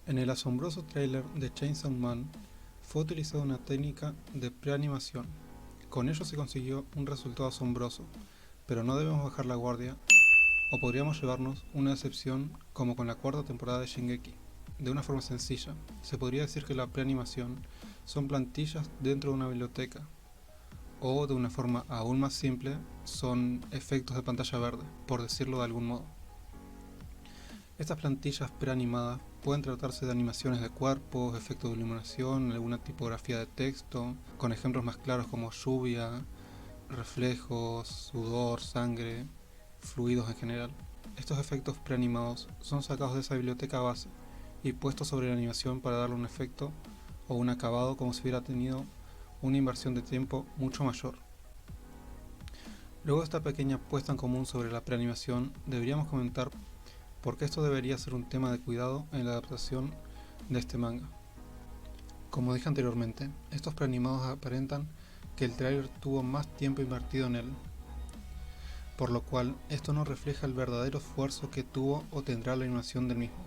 En el asombroso tráiler de Chainsaw Man fue utilizada una técnica de preanimación. Con ello se consiguió un resultado asombroso, pero no debemos bajar la guardia o podríamos llevarnos una decepción como con la cuarta temporada de Shingeki. De una forma sencilla, se podría decir que la preanimación son plantillas dentro de una biblioteca, o de una forma aún más simple, son efectos de pantalla verde, por decirlo de algún modo. Estas plantillas preanimadas pueden tratarse de animaciones de cuerpos, efectos de iluminación, alguna tipografía de texto, con ejemplos más claros como lluvia, reflejos, sudor, sangre, fluidos en general. Estos efectos preanimados son sacados de esa biblioteca base y puestos sobre la animación para darle un efecto o un acabado como si hubiera tenido una inversión de tiempo mucho mayor. Luego de esta pequeña puesta en común sobre la preanimación, deberíamos comentar por qué esto debería ser un tema de cuidado en la adaptación de este manga. Como dije anteriormente, estos preanimados aparentan que el tráiler tuvo más tiempo invertido en él, por lo cual esto no refleja el verdadero esfuerzo que tuvo o tendrá la animación del mismo.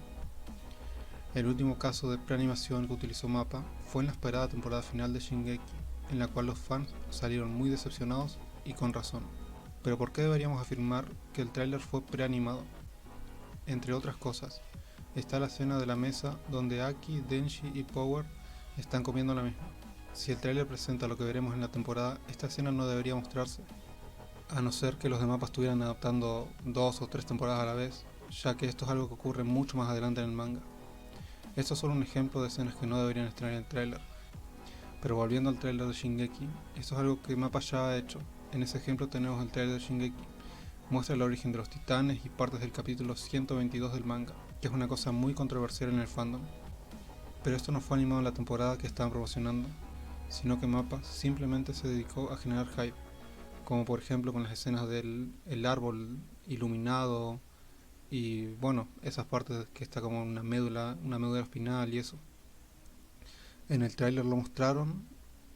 El último caso de preanimación que utilizó MAPPA fue en la esperada temporada final de Shingeki, en la cual los fans salieron muy decepcionados y con razón. Pero ¿por qué deberíamos afirmar que el tráiler fue preanimado? Entre otras cosas, está la escena de la mesa donde Aki, Denji y Power están comiendo la misma. Si el tráiler presenta lo que veremos en la temporada, esta escena no debería mostrarse, a no ser que los de MAPPA estuvieran adaptando 2 o 3 temporadas a la vez, ya que esto es algo que ocurre mucho más adelante en el manga. Esto es solo un ejemplo de escenas que no deberían estar en el tráiler. Pero volviendo al tráiler de Shingeki, esto es algo que MAPPA ya ha hecho. En ese ejemplo tenemos el tráiler de Shingeki. Muestra el origen de los titanes y partes del capítulo 122 del manga, que es una cosa muy controversial en el fandom. Pero esto no fue animado en la temporada que estaban promocionando, sino que MAPPA simplemente se dedicó a generar hype, como por ejemplo con las escenas del árbol iluminado y bueno, esas partes que está como una médula espinal y eso. En el tráiler lo mostraron,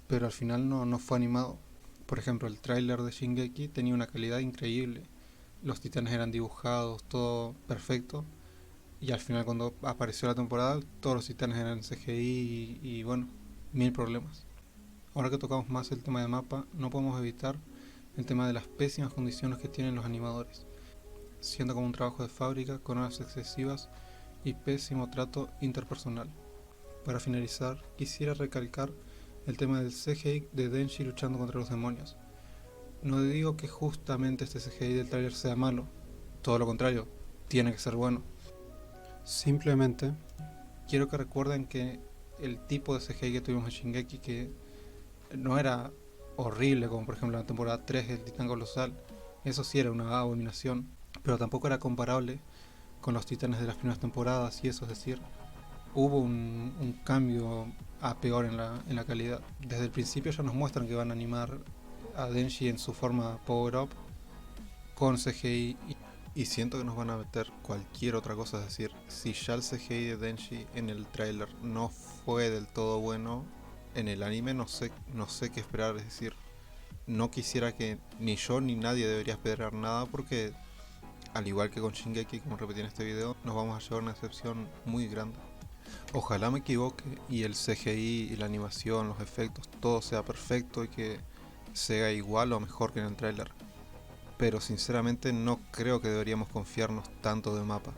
pero al final no fue animado. Por ejemplo, el tráiler de Shingeki tenía una calidad increíble. Los titanes eran dibujados, todo perfecto. Y al final cuando apareció la temporada, todos los titanes eran CGI y bueno, mil problemas. Ahora que tocamos más el tema de MAPPA, no podemos evitar el tema de las pésimas condiciones que tienen los animadores, siendo como un trabajo de fábrica con horas excesivas y pésimo trato interpersonal. Para finalizar, quisiera recalcar el tema del CGI de Denji luchando contra los demonios. No digo que justamente este CGI del tráiler sea malo, todo lo contrario, tiene que ser bueno. Simplemente quiero que recuerden que el tipo de CGI que tuvimos en Shingeki, que no era horrible como por ejemplo en la temporada 3 del Titán Colosal, eso sí era una abominación, pero tampoco era comparable con los titanes de las primeras temporadas y eso, es decir, hubo un cambio a peor en la calidad. Desde el principio ya nos muestran que van a animar a Denji en su forma Power Up con CGI y siento que nos van a meter cualquier otra cosa, es decir, si ya el CGI de Denji en el tráiler no fue del todo bueno, en el anime no sé qué esperar, es decir, no quisiera que ni yo ni nadie debería esperar nada porque al igual que con Shingeki, como repetí en este video, nos vamos a llevar una decepción muy grande. Ojalá me equivoque y el CGI y la animación, los efectos, todo sea perfecto y que sea igual o mejor que en el tráiler. Pero sinceramente no creo que deberíamos confiarnos tanto de MAPPA.